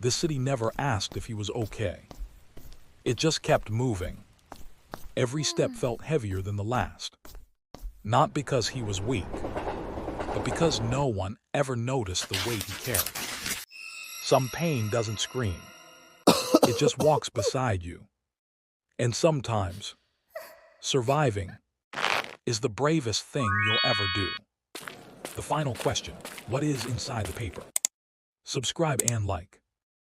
The city never asked if he was okay. It just kept moving. Every step felt heavier than the last. Not because he was weak, but because no one ever noticed the weight he carried. Some pain doesn't scream. It just walks beside you. And sometimes, surviving is the bravest thing you'll ever do. The final question: what is inside the paper? Subscribe and like.